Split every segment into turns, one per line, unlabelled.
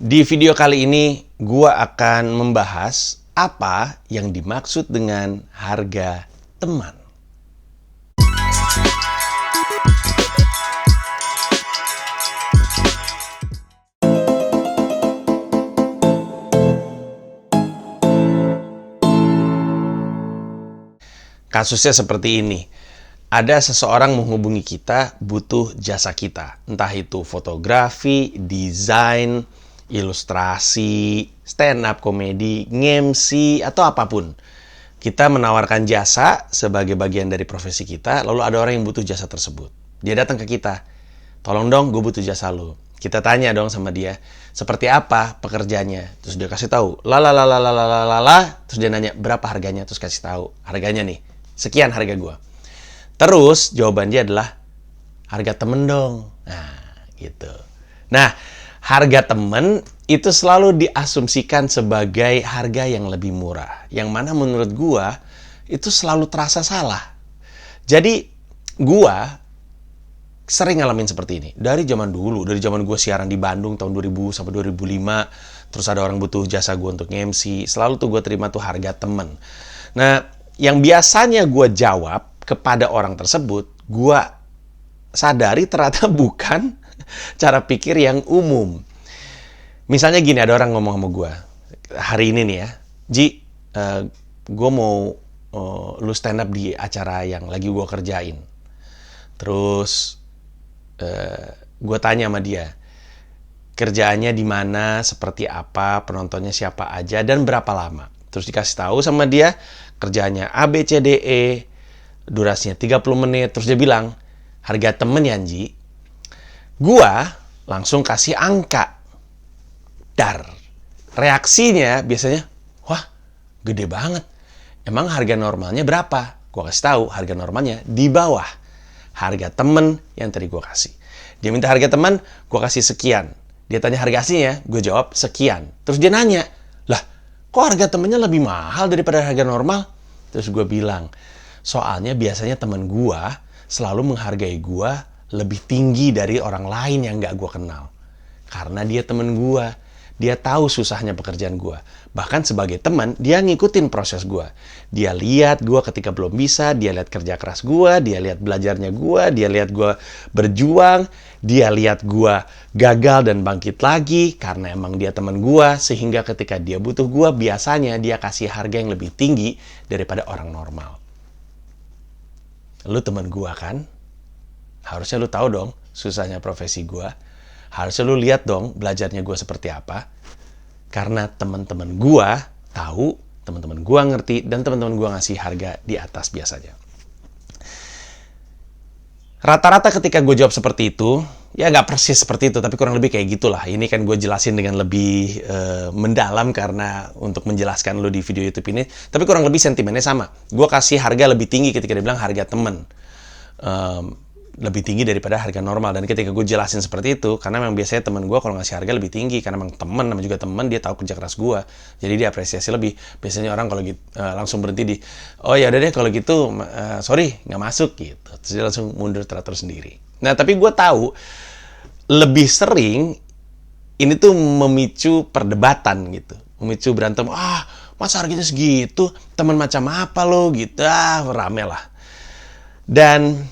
Di video kali ini, gua akan membahas apa yang dimaksud dengan harga teman. Kasusnya seperti ini. Ada seseorang menghubungi kita butuh jasa kita. Entah itu fotografi, desain, ilustrasi, stand up komedi, nge-MC, atau apapun. Kita menawarkan jasa sebagai bagian dari profesi kita, lalu ada orang yang butuh jasa tersebut. Dia datang ke kita, tolong dong gue butuh jasa lo. Kita tanya dong sama dia, seperti apa pekerjaannya? Terus dia kasih tahu, terus dia nanya berapa harganya, terus kasih tahu harganya nih, sekian harga gue. Terus jawaban dia adalah harga temen dong. Nah, gitu. Nah, harga temen itu selalu diasumsikan sebagai harga yang lebih murah. Yang mana menurut gua itu selalu terasa salah. Jadi gua sering ngalamin seperti ini. Dari zaman dulu, dari zaman gua siaran di Bandung tahun 2000 sampai 2005, terus ada orang butuh jasa gua untuk MC, selalu tuh gua terima tuh harga temen. Nah, yang biasanya gua jawab kepada orang tersebut, gua sadari ternyata bukan cara pikir yang umum. Misalnya gini, ada orang ngomong sama gue hari ini nih ya, Ji, gue mau lu stand up di acara yang lagi gue kerjain. Terus gue tanya sama dia, kerjaannya di mana, seperti apa, penontonnya siapa aja, dan berapa lama. Terus dikasih tahu sama dia, kerjaannya A, B, C, D, E, durasinya 30 menit. Terus dia bilang, harga temen ya, Ji. Gua langsung kasih angka. Dar. Reaksinya biasanya, wah, gede banget. Emang harga normalnya berapa? Gua kasih tahu, harga normalnya di bawah harga temen yang tadi gua kasih. Dia minta harga temen, gua kasih sekian. Dia tanya harga aslinya, gue jawab sekian. Terus dia nanya, lah, kok harga temennya lebih mahal daripada harga normal? Terus gue bilang, soalnya biasanya temen gue selalu menghargai gue lebih tinggi dari orang lain yang gak gue kenal. Karena dia temen gue. Dia tahu susahnya pekerjaan gue. Bahkan sebagai teman, dia ngikutin proses gue. Dia lihat gue ketika belum bisa, dia lihat kerja keras gue, dia lihat belajarnya gue, dia lihat gue berjuang, dia lihat gue gagal dan bangkit lagi karena emang dia teman gue, sehingga ketika dia butuh gue, biasanya dia kasih harga yang lebih tinggi daripada orang normal. Lu teman gue kan? Harusnya lu tahu dong susahnya profesi gue. Harusnya lu lihat dong belajarnya gue seperti apa. Karena teman-teman gue tahu, teman-teman gue ngerti, dan teman-teman gue ngasih harga di atas biasanya. Rata-rata ketika gue jawab seperti itu, ya nggak persis seperti itu, tapi kurang lebih kayak gitulah. Ini kan gue jelasin dengan lebih mendalam karena untuk menjelaskan lu di video YouTube ini. Tapi kurang lebih sentimennya sama. Gue kasih harga lebih tinggi ketika dia bilang harga temen. Lebih tinggi daripada harga normal. Dan ketika gue jelasin seperti itu, karena memang biasanya temen gue kalau ngasih harga lebih tinggi, karena memang temen, namanya juga temen, dia tahu kerja keras gue, jadi dia apresiasi lebih. Biasanya orang kalau gitu langsung berhenti di, oh ya udah deh kalau gitu, sorry nggak masuk gitu. Terus dia langsung mundur teratur sendiri. Nah tapi gue tahu lebih sering ini tuh memicu perdebatan gitu, memicu berantem. Masa harganya segitu, temen macam apa lo gitu, rame lah. Dan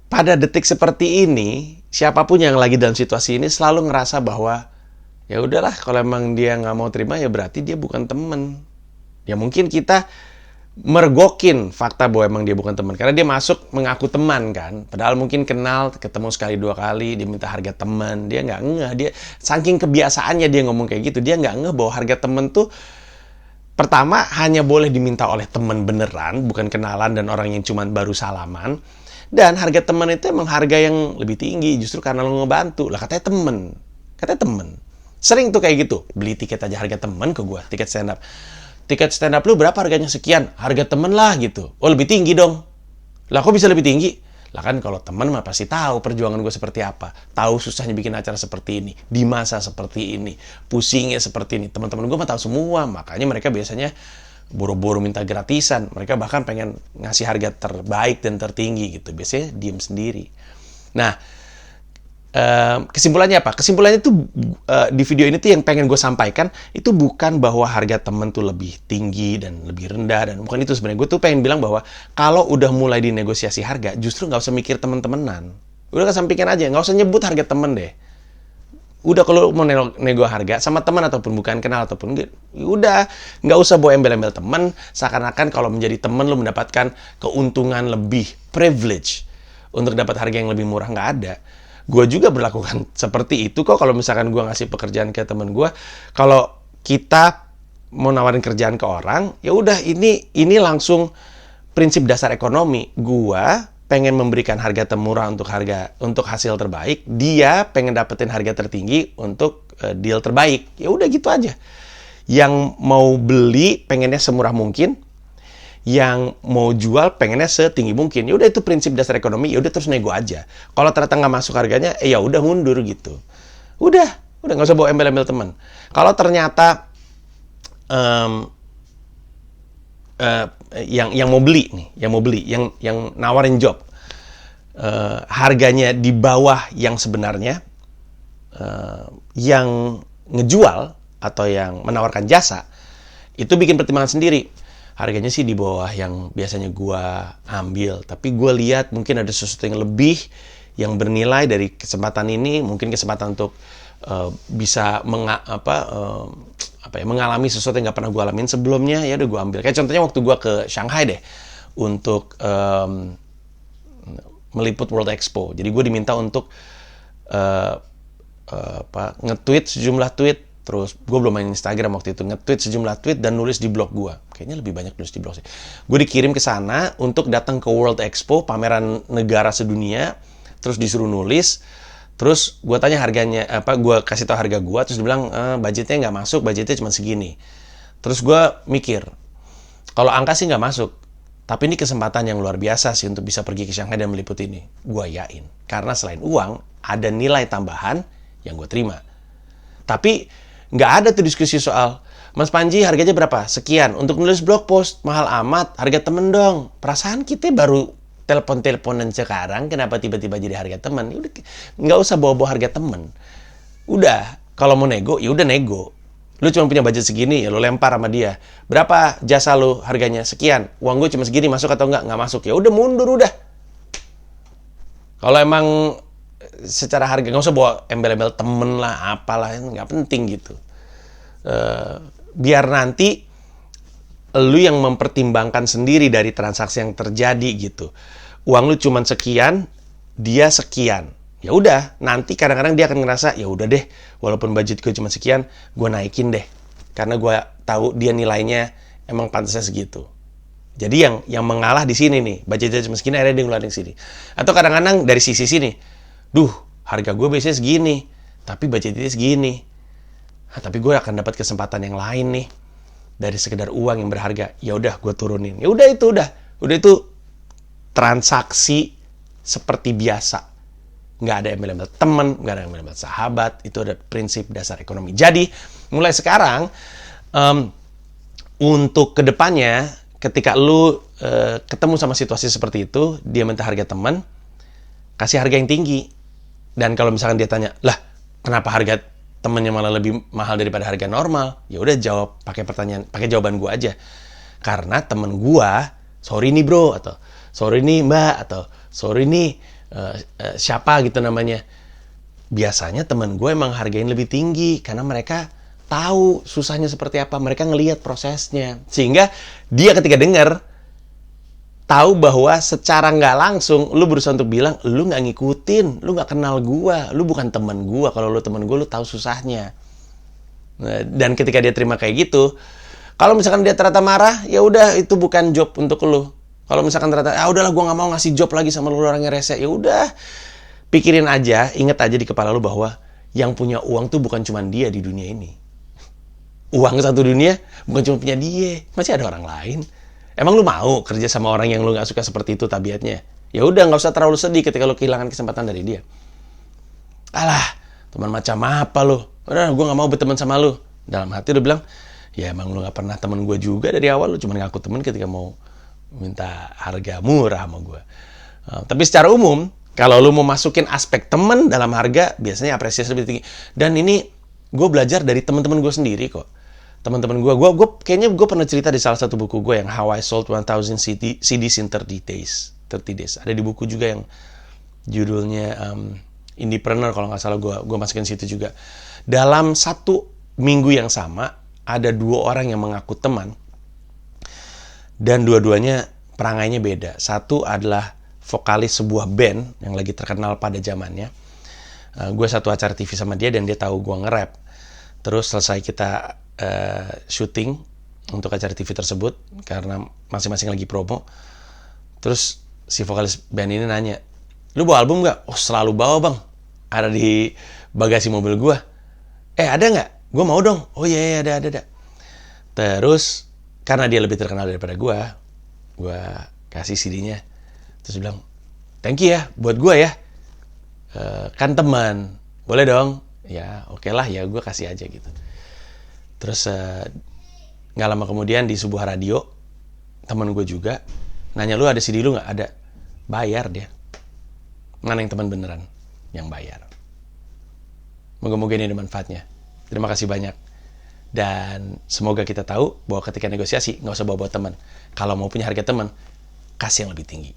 pada detik seperti ini, siapapun yang lagi dalam situasi ini selalu ngerasa bahwa ya udahlah, kalau emang dia nggak mau terima ya berarti dia bukan teman. Ya mungkin kita mergokin fakta bahwa emang dia bukan teman karena dia masuk mengaku teman kan. Padahal mungkin kenal, ketemu sekali dua kali, dia minta harga teman, dia nggak ngeh. Dia saking kebiasaannya dia ngomong kayak gitu, dia nggak ngeh bahwa harga teman tuh pertama hanya boleh diminta oleh teman beneran, bukan kenalan dan orang yang cuma baru salaman. Dan harga teman itu emang harga yang lebih tinggi justru karena lo ngebantu. Lah katanya temen. Sering tuh kayak gitu. Beli tiket aja harga temen ke gue, tiket stand up. Tiket stand up lu berapa harganya? Sekian. Harga temen lah gitu. Oh lebih tinggi dong. Lah kok bisa lebih tinggi? Lah kan kalau temen mah pasti tahu perjuangan gue seperti apa. Tahu susahnya bikin acara seperti ini. Di masa seperti ini. Pusingnya seperti ini. Teman-teman gue mah tahu semua. Makanya mereka biasanya boro-boro minta gratisan. Mereka bahkan pengen ngasih harga terbaik dan tertinggi gitu. Biasanya diem sendiri. Nah, Kesimpulannya apa? Kesimpulannya tuh di video ini tuh yang pengen gue sampaikan itu bukan bahwa harga temen tuh lebih tinggi dan lebih rendah, dan bukan itu sebenarnya. Gue tuh pengen bilang bahwa kalau udah mulai dinegosiasi harga, justru nggak usah mikir temen-temenan. Udah kesampingkan aja, nggak usah nyebut harga temen deh. Udah kalau mau nego harga sama teman ataupun bukan kenal ataupun udah nggak usah bawa embel-embel teman, seakan-akan kalau menjadi teman lo mendapatkan keuntungan lebih, privilege untuk dapat harga yang lebih murah. Nggak ada. Gue juga berlakukan seperti itu kok. Kalau misalkan gue ngasih pekerjaan ke temen gue, kalau kita mau nawarin kerjaan ke orang, ya udah ini langsung prinsip dasar ekonomi. Gue pengen memberikan harga termurah untuk hasil terbaik, dia pengen dapetin harga tertinggi untuk deal terbaik. Ya udah gitu aja. Yang mau beli pengennya semurah mungkin, yang mau jual pengennya setinggi mungkin. Ya udah itu prinsip dasar ekonomi. Ya udah terus nego aja. Kalau ternyata nggak masuk harganya, ya udah mundur gitu. Udah nggak usah bawa embel-embel teman. Kalau ternyata yang mau beli nih, yang nawarin job, harganya di bawah yang sebenarnya, yang ngejual atau yang menawarkan jasa itu bikin pertimbangan sendiri. Harganya sih di bawah yang biasanya gua ambil, tapi gua lihat mungkin ada sesuatu yang lebih yang bernilai dari kesempatan ini, mungkin kesempatan untuk bisa mengalami sesuatu yang nggak pernah gue alamin sebelumnya. Ya udah gue ambil. Kayak contohnya waktu gue ke Shanghai deh untuk meliput World Expo. Jadi gue diminta untuk nge-tweet sejumlah tweet. Terus gue belum main Instagram waktu itu, nge-tweet sejumlah tweet dan nulis di blog gue. Kayaknya lebih banyak nulis di blog sih. Gue dikirim ke sana untuk datang ke World Expo, pameran negara sedunia. Terus disuruh nulis. Terus gue tanya harganya, gue kasih tau harga gue, terus dia bilang budgetnya nggak masuk, budgetnya cuma segini. Terus gue mikir, kalau angka sih nggak masuk, tapi ini kesempatan yang luar biasa sih untuk bisa pergi ke Shanghai dan meliput ini. Gue yakin, karena selain uang, ada nilai tambahan yang gue terima. Tapi nggak ada tuh diskusi soal, Mas Panji harganya berapa? Sekian. Untuk nulis blog post, mahal amat, harga temen dong. Perasaan kita baru telepon-teleponan sekarang, kenapa tiba-tiba jadi harga teman? Udah, nggak usah bawa-bawa harga teman. Udah, kalau mau nego, ya udah nego. Lu cuma punya budget segini, ya lu lempar sama dia. Berapa jasa lu harganya? Sekian. Uang gue cuma segini, masuk atau enggak? Nggak masuk. Ya udah mundur udah. Kalau emang secara harga, nggak usah bawa embel-embel temen lah, apalah, nggak penting gitu. Biar nanti lu yang mempertimbangkan sendiri dari transaksi yang terjadi gitu. Uang lu cuma sekian, dia sekian. Ya udah, nanti kadang-kadang dia akan ngerasa, ya udah deh, walaupun budget gue cuma sekian, gue naikin deh. Karena gue tahu dia nilainya emang pantasnya segitu. Jadi yang mengalah di sini nih, budgetnya cuma segini, akhirnya dia ngeluarin sini. Atau kadang-kadang dari sisi sini, harga gue biasanya segini, tapi budgetnya segini. Tapi gue akan dapat kesempatan yang lain nih. Dari sekedar uang yang berharga, ya udah gue turunin. Ya udah itu transaksi seperti biasa. Nggak ada embel-embel teman, nggak ada embel-embel sahabat. Itu ada prinsip dasar ekonomi. Jadi mulai sekarang untuk kedepannya, ketika lu ketemu sama situasi seperti itu, dia minta harga teman, kasih harga yang tinggi. Dan kalau misalkan dia tanya, lah kenapa harga temennya malah lebih mahal daripada harga normal, ya udah jawab pakai jawaban gua aja. Karena temen gua, sorry nih bro, atau sorry nih mbak, atau sorry nih siapa gitu namanya. Biasanya temen gue emang hargain lebih tinggi karena mereka tahu susahnya seperti apa, mereka ngelihat prosesnya, sehingga dia ketika dengar tahu bahwa secara nggak langsung lu berusaha untuk bilang, lu nggak ngikutin, lu nggak kenal gua, lu bukan teman gua. Kalau lu teman gua, lu tahu susahnya. Nah, dan ketika dia terima kayak gitu, kalau misalkan dia ternyata marah, ya udah itu bukan job untuk lu. Kalau misalkan ternyata, udahlah gua nggak mau ngasih job lagi sama lu orangnya rese, ya udah pikirin aja, inget aja di kepala lu bahwa yang punya uang tuh bukan cuma dia di dunia ini. Uang satu dunia bukan cuma punya dia, masih ada orang lain. Emang lu mau kerja sama orang yang lu gak suka seperti itu tabiatnya? Ya udah, gak usah terlalu sedih ketika lu kehilangan kesempatan dari dia. Alah, teman macam apa lu? Udah, gue gak mau berteman sama lu. Dalam hati lu bilang, ya emang lu gak pernah temen gue juga dari awal. Lu cuma ngaku temen ketika mau minta harga murah sama gue. Tapi secara umum, Kalau lu mau masukin aspek temen dalam harga, biasanya apresiasi lebih tinggi. Dan ini gue belajar dari teman-teman gue sendiri kok. Teman-teman gue kayaknya gue pernah cerita di salah satu buku gue yang How I Sold 1000 CDs in 30 Days. 30 Days. Ada di buku juga yang judulnya Indiepreneur, kalau nggak salah gue masukin situ juga. Dalam satu minggu yang sama, ada 2 orang yang mengaku teman. Dan dua-duanya perangainya beda. Satu adalah vokalis sebuah band yang lagi terkenal pada zamannya. Gue satu acara TV sama dia dan dia tahu gue nge-rap. Terus selesai kita syuting untuk acara TV tersebut karena masing-masing lagi promo. Terus si vokalis band ini nanya, "Lu bawa album nggak?" "Oh, selalu bawa, Bang. Ada di bagasi mobil gue." "Ada nggak? Gue mau dong." "Oh iya, ada. Terus karena dia lebih terkenal daripada gue kasih CD-nya. Terus bilang, "Thank you ya, buat gue ya. Kan teman, boleh dong?" "Ya, oke lah ya, gue kasih aja gitu." Terus nggak lama kemudian di sebuah radio, teman gue juga nanya, "Lu ada CD lu nggak?" "Ada." Bayar dia. Mana yang teman beneran? Yang bayar. Moga-moga ini ada manfaatnya. Terima kasih banyak. Dan semoga kita tahu bahwa ketika negosiasi, nggak usah bawa teman. Kalau mau punya harga teman, kasih yang lebih tinggi.